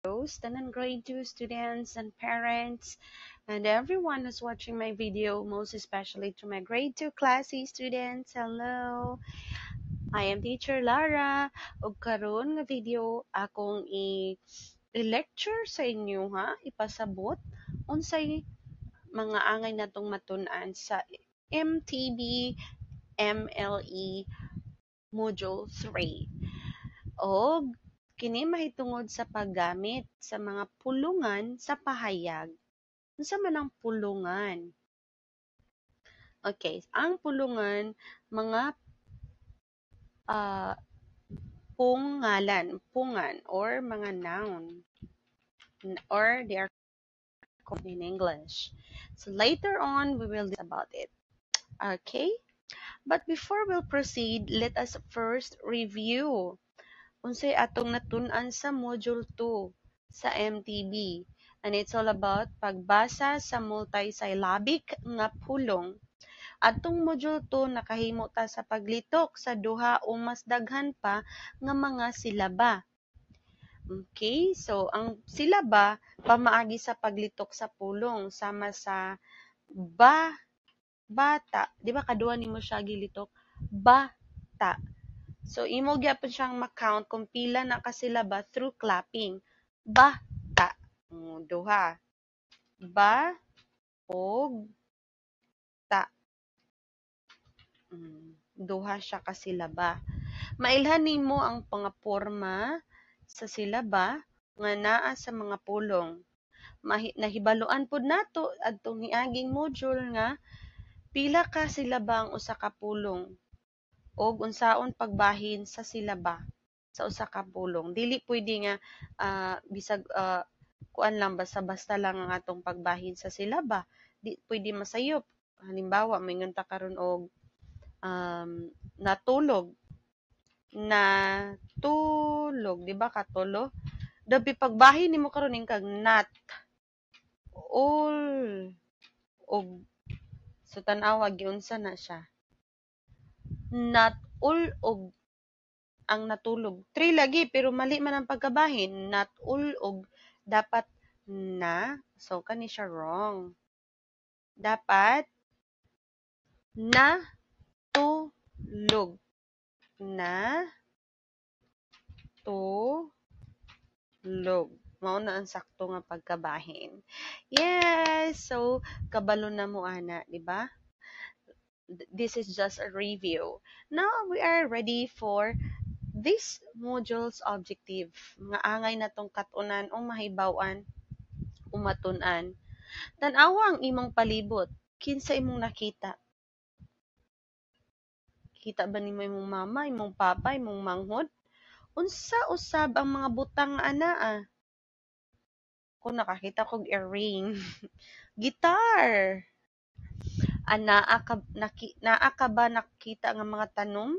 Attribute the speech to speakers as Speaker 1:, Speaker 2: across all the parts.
Speaker 1: tanan grade 2 students and parents and everyone who's watching my video, most especially to my grade 2 class A students. Hello, I am teacher Lara. Ug karon nga video akong i-lecture sa inyo ha, ipasabot unsay mga angay natong matun-an sa MTB MLE Module 3. Og kini mahitungod sa paggamit sa mga pulungan sa pahayag. Unsa man ang pulungan? Okay, ang pulungan mga pungan or mga noun or they are called in English. So later on we will discuss about it. Okay? But before we'll proceed, let us first review unsay atong natun-an sa module 2 sa MTB. And it's all about pagbasa sa multisyllabic nga pulong. Atong module 2 nakahimo ta sa paglitok sa duha o mas daghan pa nga mga silaba. Okay, so ang silaba pamaagi sa paglitok sa pulong sama sa bata. Di ba kaduha nimo siya gilitok? Bata. So, imo gyapon siyang ma-count kung pila na kasilaba through clapping. Bata. Duha. Ba og ta. Duha siya kasilaba. Mailhan nimo ang pangaporma sa silaba nga naa sa mga pulong. Nahibaluan pud nato adtong niaging module nga pila ka silaba ang usa ka pulong og unsaon pagbahin sa silaba sa usa ka pulong. Dili pwede nga bisag kuan lang basta-basta lang ang atong pagbahin sa silaba. Di pwede masayop. Halimbawa, mingon ta karon og natulog. Natulog, di ba katulo? Dabi pagbahin nimo karon ning kag nat ul og so tan-awa giunsa na siya. Natulog ang natulog. 3 lagi, pero mali man ang pagkabahin. Natulog. Dapat na. So, kani siya wrong. Dapat na tulog. Na tulog. Mao na ang sakto nga pagkabahin. Yes! So, kabalo na mo ana, di ba? This is just a review. Now, we are ready for this module's objective. Mga angay na tong katunan o mahibawan o matun-an. Tan-awa ang imong palibot. Kinsa imong nakita? Kita ba nimo imong mama, imong papa, imong manghod? Unsa usab ang mga butang nga anaa? Kung nakakita kog earring. Gitar. Naa ka ba nakita nga mga tanom?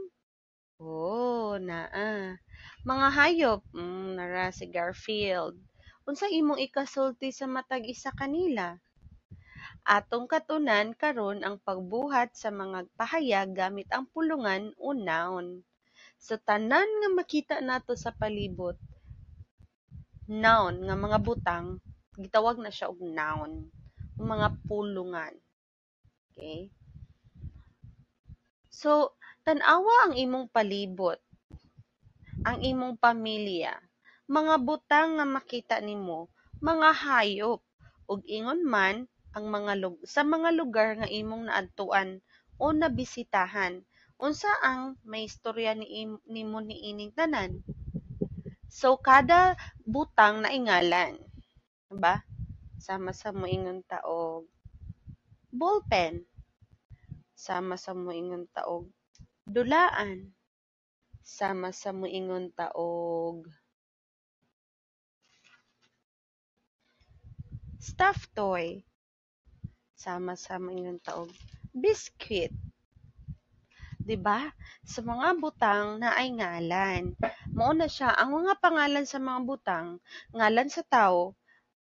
Speaker 1: Oh, naa. Mga hayop, nara si Garfield. Unsa imong ikasulti sa matag isa kanila? Atong katunan karon ang pagbuhat sa mga pahayag gamit ang pulungan o noun. So tanan nga makita nato sa palibot, noun nga mga butang, gitawag na siya og noun, mga pulungan. Okay? So, tan-awa ang imong palibot, ang imong pamilya, mga butang nga makita nimo, mga hayop, ug ingon man ang sa mga lugar nga imong naadtuan o nabisitahan. Unsa ang may istorya nimo niining tanan? So, kada butang na ingalan. Diba? Sama sa moingon ta og ballpen. Sama sa moingon ta og dulaan. Sama sa moingon ta og stuffed toy. Sama sa moingon ta og biscuit. 'Di ba? Sa mga butang na ay ngalan. Mao na siya ang mga pangalan sa mga butang, ngalan sa tawo,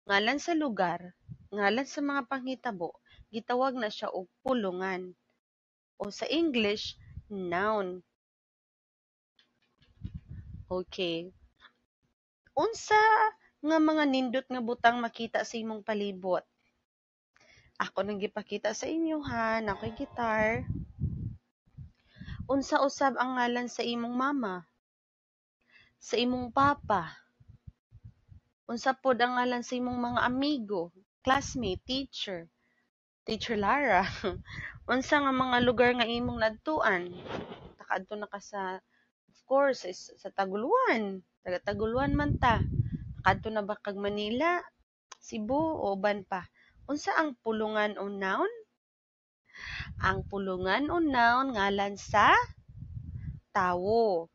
Speaker 1: ngalan sa lugar, ngalan sa mga panghitabo, gitawag na siya og pulungan. O sa English, noun. Okay. Unsa nga mga nindot nga butang makita sa imong palibot. Ako nang gipakita sa inyo ha, ako'y gitar. Unsa usab ang ngalan sa imong mama? Sa imong papa? Unsa pod ang ngalan sa imong mga amigo, classmate, teacher? Teacher Lara. Unsa nga mga lugar nga imong nadtuan? Takadto na ka sa, of course, sa Taguluan. Taga Taguluan man ta. Takadto na ba kag Manila, Cebu o uban pa? Unsa ang pulungan o noun? Ang pulungan o noun ngalan sa tawo.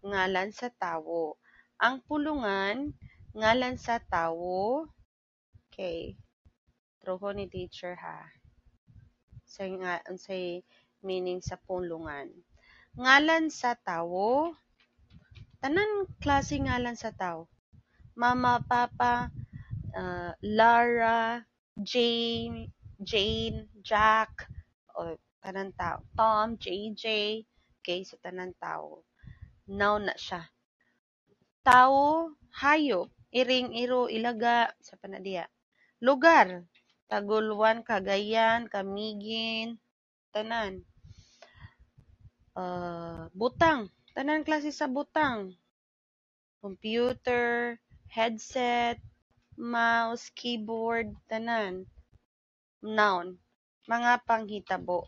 Speaker 1: Ngalan sa tawo. Ang pulungan ngalan sa tawo. Okay. Troho ni teacher ha. Unsay meaning sa pulungan. Ngalan sa tawo. Tanan klase ngalan sa tawo. Mama, papa, Lara, Jane, Jack, o tanan tao. Tom, JJ, okay, sa tanan tao. Noun na siya. Tao, hayop, iring, iro, ilaga, sa panadiya. Lugar, Taguluan, Cagayan, Camiguin, tanan. Butang, tanan klase sa butang. Computer, headset, mouse, keyboard, tanan. Noun, mga panghitabo.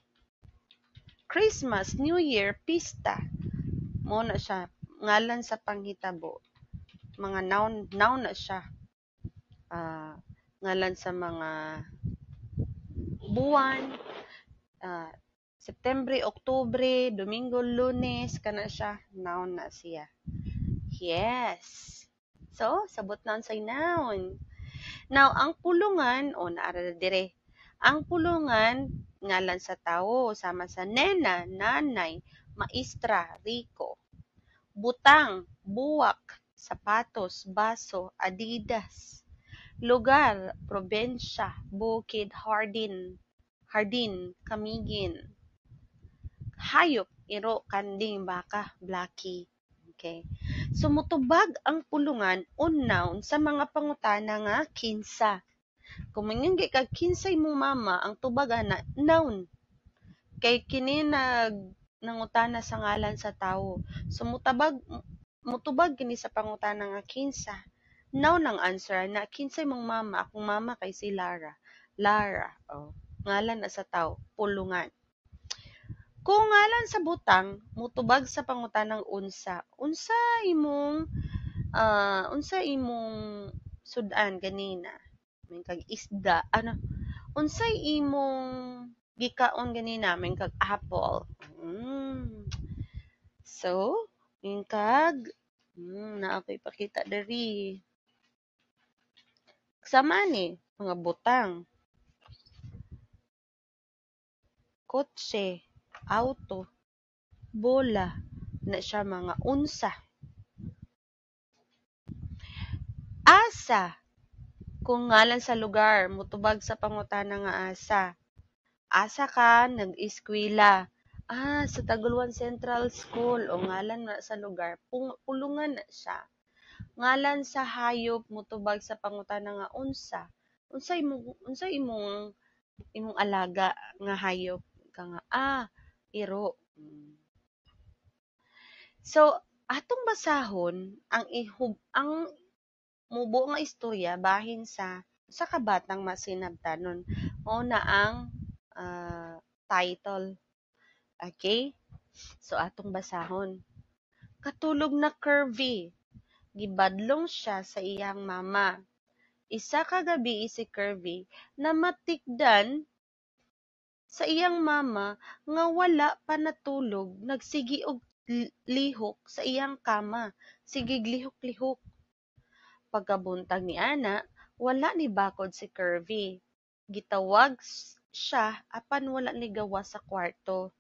Speaker 1: Christmas, New Year, pista. Mo na siya, ngalan sa panghitabo. Mga noun na siya. Ngalan sa mga buwan, September, Oktubre, Domingo, Lunes, kana siya, noun na siya. Yes. So, sabot noun say noun. Now, ang pulungan, naara dire. Ang pulungan, ngalan sa tao, sama sa nena, nanay, maestra, Rico. Butang, buwak, sapatos, baso, Adidas. Lugar, probensya, bukid, hardin, Camiguin. Hayop, iro, kanding, baka, Blackie. Okay. So, mutubag ang pulungan o noun sa mga pangutana nga kinsa. Kung manginggi kag kinsay mong mama, ang tubag ana noun. Kay kini nangutana sa ngalan sa tawo. So, mutubag kini sa pangutana nga kinsa. Noun ang answer na kinsay mong mama, akong mama kay si Lara. Lara, ngalan na sa tawo, pulungan. Kung ngalan sa butang, mutubag sa pangutanang unsa. Unsa imong sudan ganina? May kag isda, unsay imong gikaon ganina? May kag apple. So, may kag naapay pakita diri. Sama ni mga butang. Kotse, auto, bola, na siya mga unsa. Asa, kung ngalan sa lugar, mutubag sa pangutana nga asa. Asa ka, nag-eskwela. Sa Taguluan Central School, o ngalan na sa lugar, pulungan na siya. Ngalan sa hayop, mutubag sa pangutana nga unsa. Unsa imong alaga nga hayop ka nga iro. So atong basahon ang mubo nga istorya bahin sa kabatang masinabtanon. Mao na ang title. Okay? So atong basahon. Katulog na Curvy. Gibadlong siya sa iyang mama. Isa ka gabi si Curvy na matikdan sa iyang mama nga wala pa natulog, nagsigi og lihok sa iyang kama. Sigig lihok-lihok. Pagkabuntag ni ana, wala ni bakod si Curvy. Gitawag siya apan wala ni gawa sa kwarto.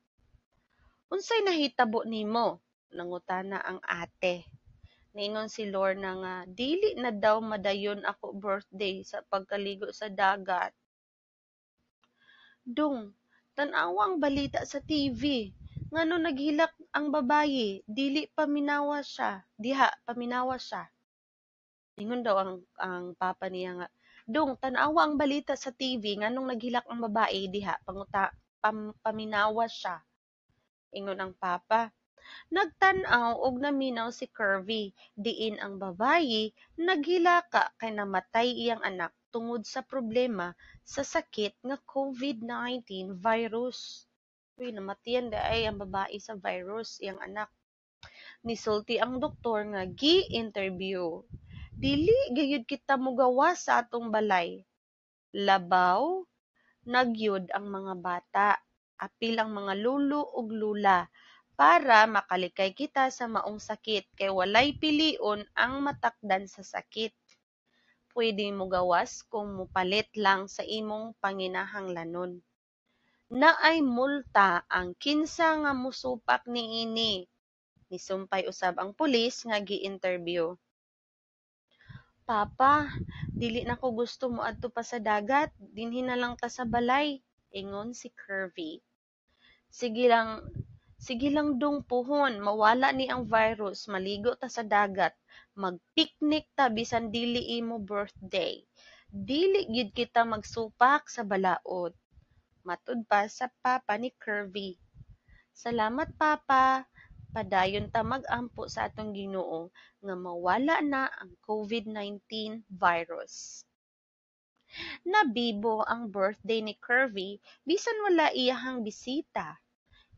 Speaker 1: Unsay nahitabo nimo? Nangutana ang ate. Ningon si Lorna nga, dili na daw madayon ako birthday sa pagkaligo sa dagat. Dong, tan-awang balita sa TV. Ngano naghilak ang babayi, diha paminawa siya. Ingon daw ang papa niya nga, "Dong, tanawa ang balita sa TV nganong naghilak ang babae diha, paminawa siya." Ingon ang papa. Nagtan-aw og naminaw si Kirby, diin ang babayi naghilaka kay namatay iyang anak tungod sa problema sa sakit nga COVID-19 virus. Uy, namatiyan daay ang babae sa virus, iyang anak. Nisulti ang doktor nga gi-interview. Dili gayud kita mogawas sa atong balay. Labaw, nagyud ang mga bata, apil ang mga lulo ug lula, para makalikay kita sa maong sakit kay walay pilion ang matakdan sa sakit. Pwede mo gawas kung mupalit lang sa imong panginahanglanon. Naay multa ang kinsa nga musupak niini. Nisumpay usab ang pulis nga gi-interview. Papa, dili na ko gusto moadto pa sa dagat, dinhi na lang ta sa balay, ingon si Kirby. Sige lang dong puhon, mawala ni ang virus, maligo ta sa dagat, mag-picnic ta bisan dili imo birthday. Dili gyud kita magsupak sa balaod. Matud pa sa papa ni Kirby. Salamat papa. Padayon ta mag-ampo sa atong Ginoo nga mawala na ang COVID-19 virus. Nabibo ang birthday ni Kirby bisan wala iyahang bisita.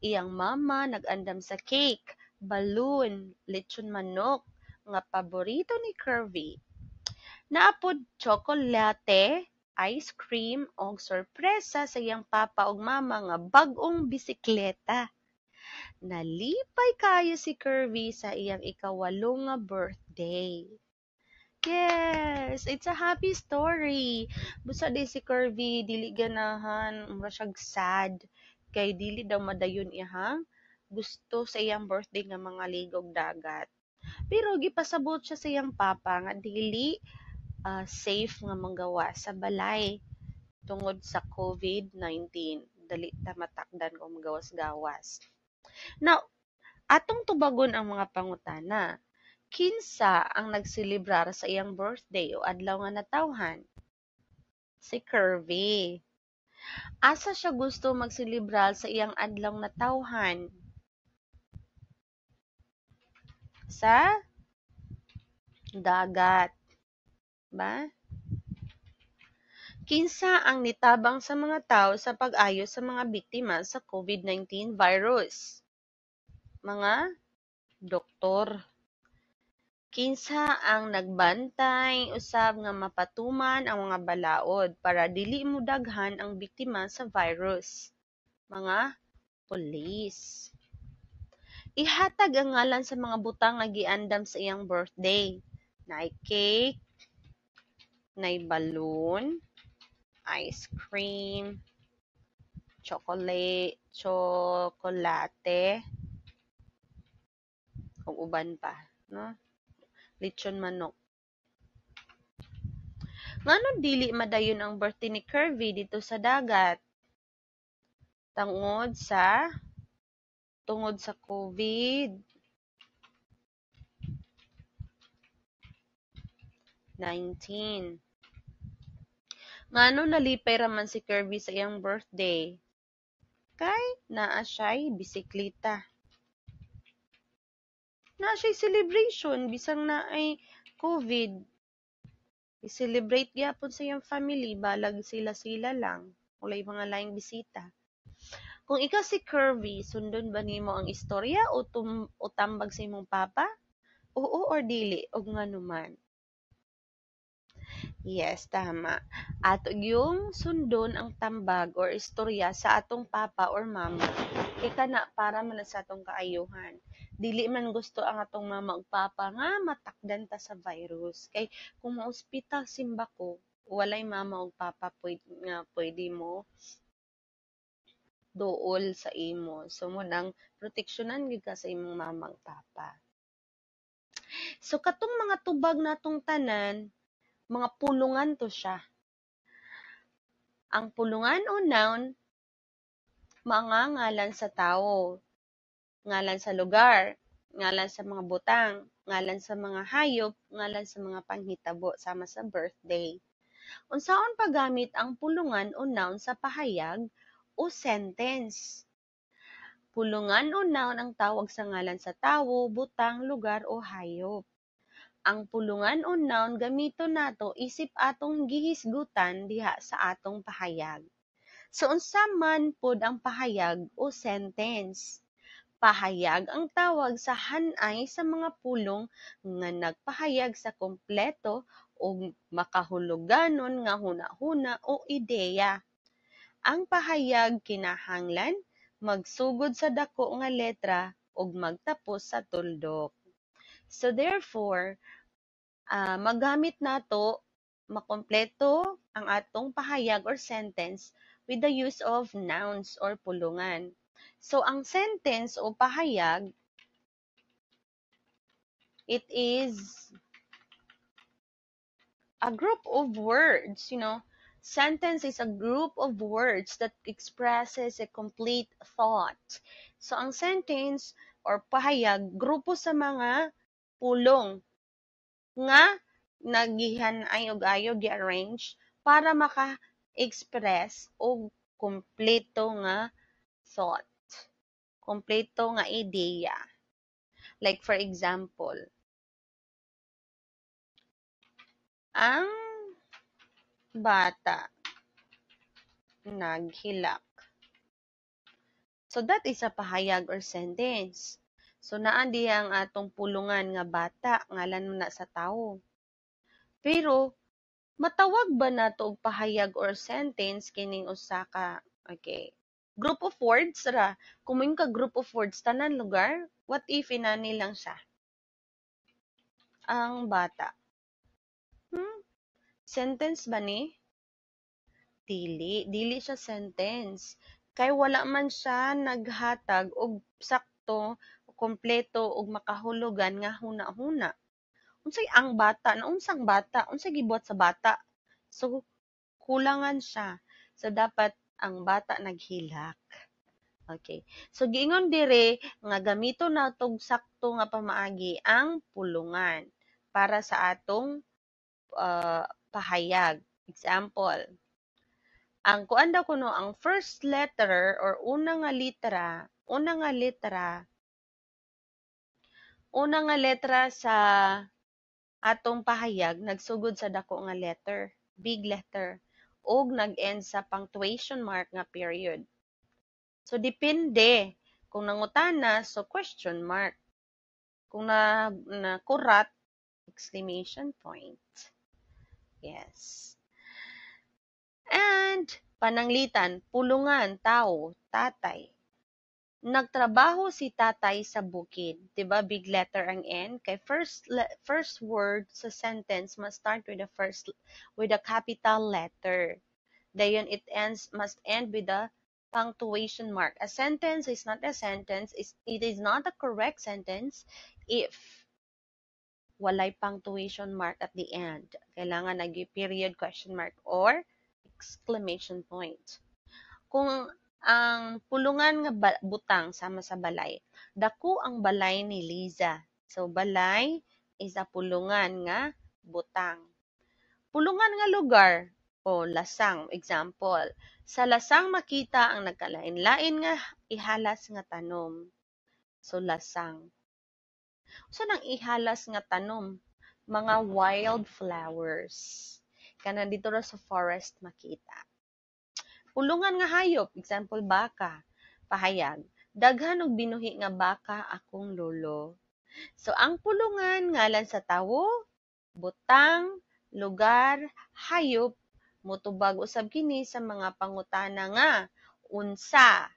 Speaker 1: Iyang mama nag-andam sa cake, balloon, lechon manok, nga paborito ni Kirby. Naapod tsokolate, ice cream, og sorpresa sa iyang papa ug mama nga bag-ong bisikleta. Nalipay kayo si Kirby sa iyang ikawalo nga birthday. Yes, it's a happy story. Busa di si Kirby, dili ganahan, mura siyag sad. Kay dili daw madayon iyang gusto sa iyang birthday nga mga ligog dagat. Pero gipasabot siya sa iyang papa nga dili safe nga manggawa sa balay tungod sa COVID-19. Dali ta matakdan kung magawas-gawas. Now, atong tubagon ang mga pangutana. Kinsa ang nagselebrar sa iyang birthday o adlaw nga natawhan? Si Kirby. Asa siya gusto magselebrar sa iyang adlaw natawhan? Sa dagat. Ba? Kinsa ang nitabang sa mga tao sa pag-ayo sa mga biktima sa COVID-19 virus? Mga doktor. Kinsa ang nagbantay usab nga mapatuman ang mga balaod para dili mudaghan ang biktima sa virus? Mga pulis. Ihatag ang ngalan sa mga butang nga giandam sa iyang birthday. Naay cake, naay balloon, ice cream, chocolate, ug uban pa, no? Lechon manok. Ngano dili madayon ang birthday ni Kirby dito sa dagat? Tungod sa COVID-19. Ngano nalipay raman si Kirby sa iyang birthday? Kay naa siya'y bisikleta. Naa siya'y celebration bisang naay COVID. I-celebrate gyapon sa iyang family, balag sila-sila lang. Walay mga laing bisita. Kung ikaw si Kirby, sundon ba nimo ang istorya o tambag sa imong papa? Oo or dili, o nga naman? Yes, tama. Ato yung sundon ang tambag or istorya sa atong papa or mama. Kay kana para man sa atong kaayuhan. Dili man gusto ang atong mama ug papa nga matakdan ta sa virus. Kay kung ma-ospital simba ko, walay mama ug papa pwede mo duol sa imo. So, munang proteksyonan gyud ka sa imong mama ug papa. So, katong mga tubag natong tanan, mga pulungan to siya. Ang pulungan o noun, mga ngalan sa tao, ngalan sa lugar, ngalan sa mga butang, ngalan sa mga hayop, ngalan sa mga panghitabo sama sa birthday. Unsaon paggamit ang pulungan o noun sa pahayag o sentence? Pulungan o noun ang tawag sa ngalan sa tawo, butang, lugar o hayop. Ang pulungan o noun gamito nato isip atong gihisgutan diha sa atong pahayag. So unsa man pod ang pahayag o sentence? Pahayag ang tawag sa hanay sa mga pulong nga nagpahayag sa kompleto o makahuluganon nga hunahuna o ideya. Ang pahayag kinahanglan magsugod sa dako nga letra ug magtapos sa tuldok. So therefore, magamit nato makompleto ang atong pahayag or sentence with the use of nouns or pulungan. So ang sentence o pahayag, it is a group of words, Sentence is a group of words that expresses a complete thought. So ang sentence or pahayag, grupo sa mga pulong nga nagihanay og ayo gi-arrange para maka-express og kompleto nga thought, kompleto nga ideya. Like for example, ang bata naghilak. So that is a pahayag or sentence. So naan diha ang atong pulungan nga bata, ngalan mo na sa tawo. Pero matawag ba nato og pahayag or sentence kining usa ka, okay, group of words ra? Kung ka group of words tanan lugar, what if inani lang siya? Ang bata. Sentence ba ni? Dili siya sentence. Kay wala man siya naghatag og sakto, kompleto og makahulugan nga huna-huna. Unsay ang bata? Unsang bata? Unsay gibuhat sa bata? So kulangan siya. So dapat ang bata naghilak. Okay. So giingon dire nga gamito natog sakto nga pamaagi ang pulungan para sa atong pahayag. Example, ang kuan daw kuno ang first letter or una nga letra sa atong pahayag nagsugod sa dako nga letter, big letter, ug nag-end sa punctuation mark nga period. So depende kung nangutana, so question mark. Kung na kurat, exclamation point. Yes. And pananglitan, pulungan, tao, tatay. Nagtrabaho si tatay sa bukid. 'Di ba? Big letter ang N. Kay first word sa sentence must start with a capital letter. Dayon must end with a punctuation mark. A sentence is not a sentence. It is not a correct sentence if walay punctuation mark at the end. Kailangan period, question mark, or exclamation point. Kung ang pulungan nga butang sama sa balay, dako ang balay ni Liza. So balay is a pulungan nga butang. Pulungan nga lugar o lasang, example, sa lasang makita ang nagkalain-lain nga ihalas nga tanom. So lasang. So nang ihalas nga tanom, mga wildflowers. Kana dito ra sa forest makita. Pulungan nga hayop, example baka, pahayag, daghan og binuhi nga baka akong lolo. So ang pulungan ngalan sa tawo, butang, lugar, hayop, motubag usab kini sa mga pangutana nga unsa,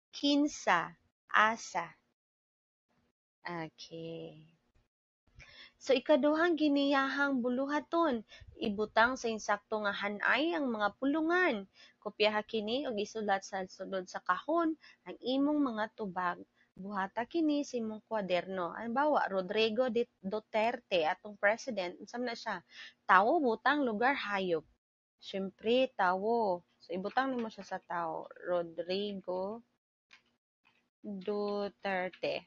Speaker 1: kinsa, asa. Okay. So ikaduhang giniyahang buluhaton, ibutang sa insakto nga hanay ang mga pulungan. Kopyaha kini og isulat sa sulod sa kahon ang imong mga tubag. Buhata kini sa imong kwaderno. Halimbawa, Rodrigo Duterte, atong president, unsa na siya? Tawo, butang, lugar, hayop. Siyempre, tawo. So ibutang nimo siya sa tawo. Rodrigo Duterte.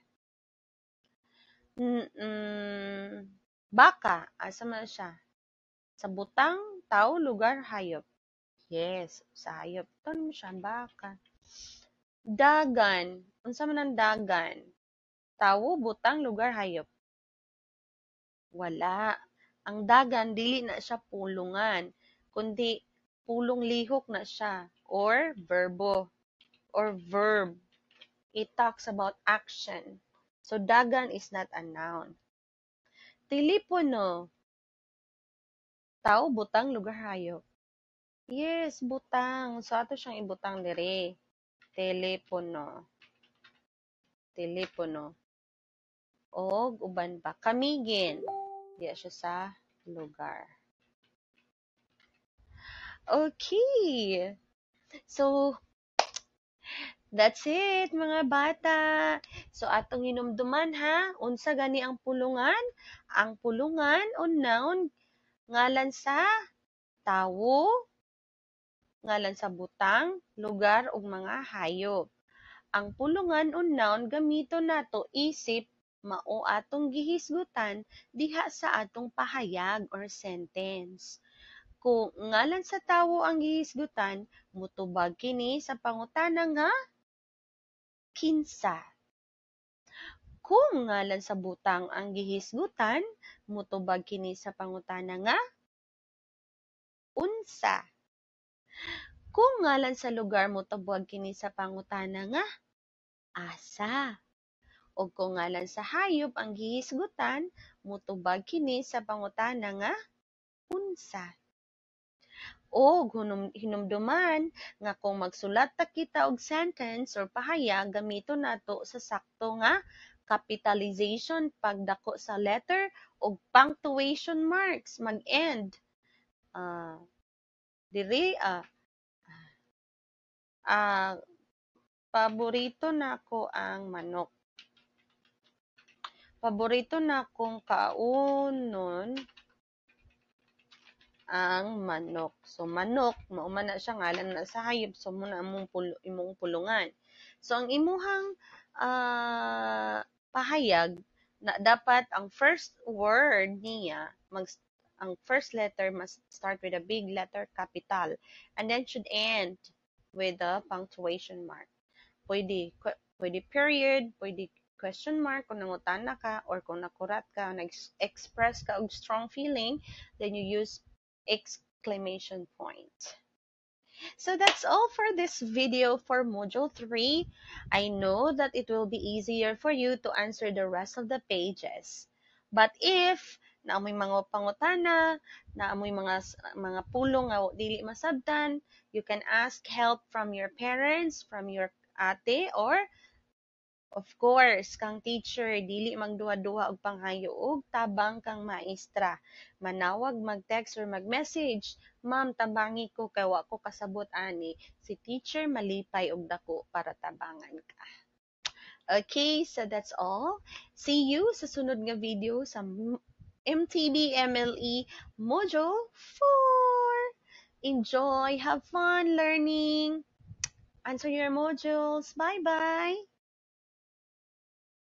Speaker 1: Baka, asa man siya? Sa butang, tao, lugar, hayop. Yes, sa hayop. Tanong mo siya, baka. Dagan, unsa man ang dagan? Tawo, butang, lugar, hayop. Wala. Ang dagan, dili na siya pulungan, kundi pulong lihok na siya, or verb. It talks about action. So, dagan is not a noun. Telepono, tao, butang, lugar, hayop. Yes, butang. So, ato siyang ibutang dire. Telepono. Telepono. Og, uban pa. Kamigin. Diya siya sa lugar. Okay. So, that's it, mga bata. So, atong hinumduman ha. Unsa gani ang pulungan? Ang pulungan o noun ngalan sa tawo, ngalan sa butang, lugar ug mga hayop. Ang pulungan o noun gamito nato isip mao atong gihisgutan diha sa atong pahayag or sentence. Kung ngalan sa tawo ang gihisgutan, mutubag kini sa pangutana nga kinsa. Kung ngalan sa butang ang gihisgutan, mutubag kini sa pangutana nga unsa. Kung ngalan sa lugar, mutubag kini sa pangutana nga asa. O kung ngalan sa hayop ang gihisgutan, mutubag kini sa pangutana nga unsa. O hinumduman nga kung magsulat ta kita og sentence or pahayag, gamito nato sa sakto nga capitalization pagdako sa letter o punctuation marks mag-end. Diri paborito nako ang manok. Paborito na kong kaunon ang manok. So, manok, mauman na siya ngalan na sa hayop. So, muna imong pulungan. So, ang imuhang pahayag na dapat ang first word niya, ang first letter must start with a big letter, capital, and then should end with a punctuation mark. Pwede period, pwede question mark kung nangutana ka, or kung nakurat ka, nag-express ka og strong feeling, then you use exclamation point. So that's all for this video for Module 3. I know that it will be easier for you to answer the rest of the pages. But if naamoy mga pangutana, naamoy mga pulong nga dili masabtan, you can ask help from your parents, from your ate, or of course, kang teacher, dili magduha-duha og panghayo og tabang kang maestra. Manawag, mag-text or mag-message. Ma'am, tabangi ko kay wa ko kasabot ani. Si teacher malipay og dako para tabangan ka. Okay, so that's all. See you sa sunod nga video sa MTB MLE Module 4. Enjoy, have fun learning. Answer your modules. Bye-bye.